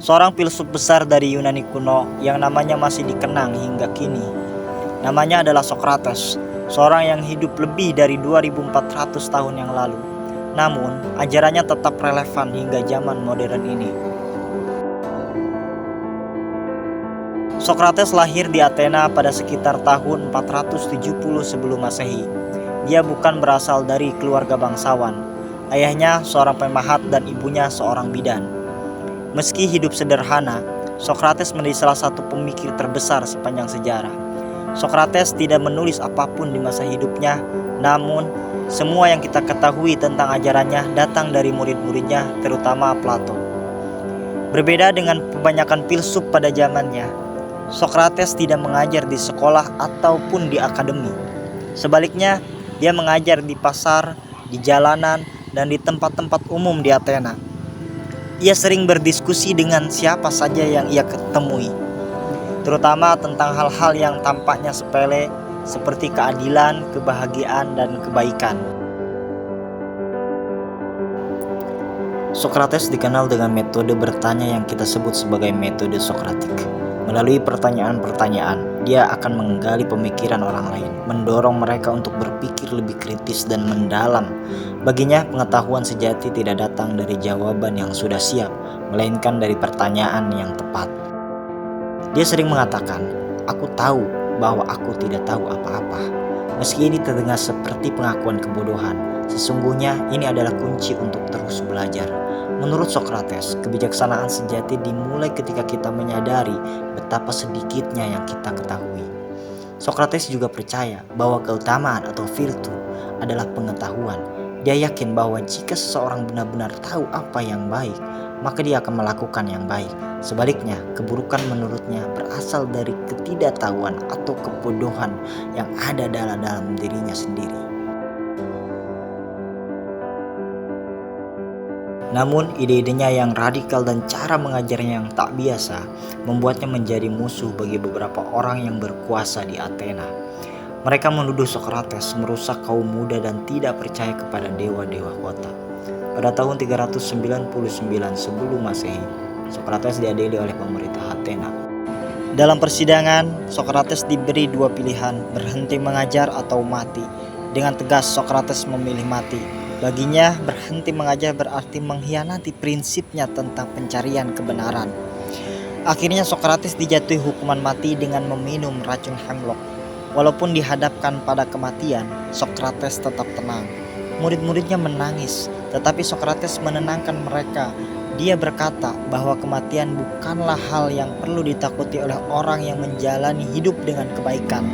seorang filsuf besar dari Yunani kuno yang namanya masih dikenang hingga kini. Namanya adalah Socrates, seorang yang hidup lebih dari 2400 tahun yang lalu. Namun, ajarannya tetap relevan hingga zaman modern ini. Socrates lahir di Athena pada sekitar tahun 470 sebelum Masehi. Dia bukan berasal dari keluarga bangsawan. Ayahnya seorang pemahat dan ibunya seorang bidan. Meski hidup sederhana, Socrates menjadi salah satu pemikir terbesar sepanjang sejarah. Socrates tidak menulis apapun di masa hidupnya, namun semua yang kita ketahui tentang ajarannya datang dari murid-muridnya, terutama Plato. Berbeda dengan kebanyakan filsuf pada zamannya, Socrates tidak mengajar di sekolah ataupun di akademi. Sebaliknya, dia mengajar di pasar, di jalanan, dan di tempat-tempat umum di Athena. Ia sering berdiskusi dengan siapa saja yang ia ketemui, terutama tentang hal-hal yang tampaknya sepele seperti keadilan, kebahagiaan, dan kebaikan. Socrates dikenal dengan metode bertanya yang kita sebut sebagai metode Sokratik. Melalui pertanyaan-pertanyaan, dia akan menggali pemikiran orang lain, mendorong mereka untuk berpikir lebih kritis dan mendalam. Baginya, pengetahuan sejati tidak datang dari jawaban yang sudah siap, melainkan dari pertanyaan yang tepat. Dia sering mengatakan, "Aku tahu bahwa aku tidak tahu apa-apa." Meski ini terdengar seperti pengakuan kebodohan, sesungguhnya ini adalah kunci untuk terus belajar. Menurut Socrates, kebijaksanaan sejati dimulai ketika kita menyadari betapa sedikitnya yang kita ketahui. Socrates juga percaya bahwa keutamaan atau virtu adalah pengetahuan. Dia yakin bahwa jika seseorang benar-benar tahu apa yang baik, maka dia akan melakukan yang baik. Sebaliknya, keburukan menurutnya berasal dari ketidaktahuan atau kebodohan yang ada dalam dirinya sendiri. Namun, ide-idenya yang radikal dan cara mengajarnya yang tak biasa membuatnya menjadi musuh bagi beberapa orang yang berkuasa di Athena. Mereka menuduh Socrates merusak kaum muda dan tidak percaya kepada dewa-dewa kota. Pada tahun 399 sebelum Masehi, Socrates diadili oleh pemerintah Athena. Dalam persidangan, Socrates diberi dua pilihan, berhenti mengajar atau mati. Dengan tegas, Socrates memilih mati. Baginya, berhenti mengajar berarti mengkhianati prinsipnya tentang pencarian kebenaran. Akhirnya Socrates dijatuhi hukuman mati dengan meminum racun hemlock. Walaupun dihadapkan pada kematian, Socrates tetap tenang. Murid-muridnya menangis, tetapi Socrates menenangkan mereka. Dia berkata bahwa kematian bukanlah hal yang perlu ditakuti oleh orang yang menjalani hidup dengan kebaikan.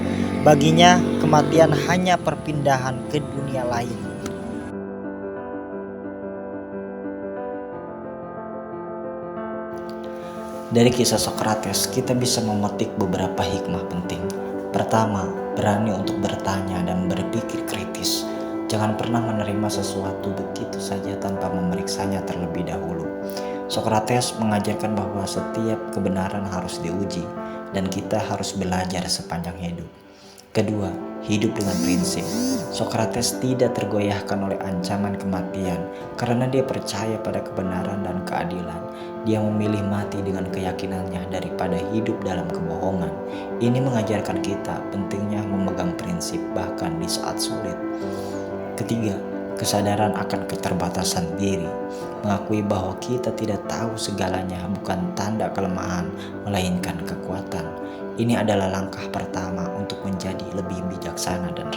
Baginya, kematian hanya perpindahan ke dunia lain. Dari kisah Socrates, kita bisa memetik beberapa hikmah penting. Pertama, berani untuk bertanya dan berpikir kritis. Jangan pernah menerima sesuatu begitu saja tanpa memeriksanya terlebih dahulu. Socrates mengajarkan bahwa setiap kebenaran harus diuji dan kita harus belajar sepanjang hidup. Kedua, hidup dengan prinsip. Socrates tidak tergoyahkan oleh ancaman kematian karena dia percaya pada kebenaran dan keadilan. Dia memilih mati dengan keyakinannya daripada hidup dalam kebohongan. Ini mengajarkan kita pentingnya memegang prinsip bahkan di saat sulit. Ketiga, kesadaran akan keterbatasan diri. Mengakui bahwa kita tidak tahu segalanya bukan tanda kelemahan, melainkan kekuatan. Ini adalah langkah pertama untuk menjadi lebih bijaksana dan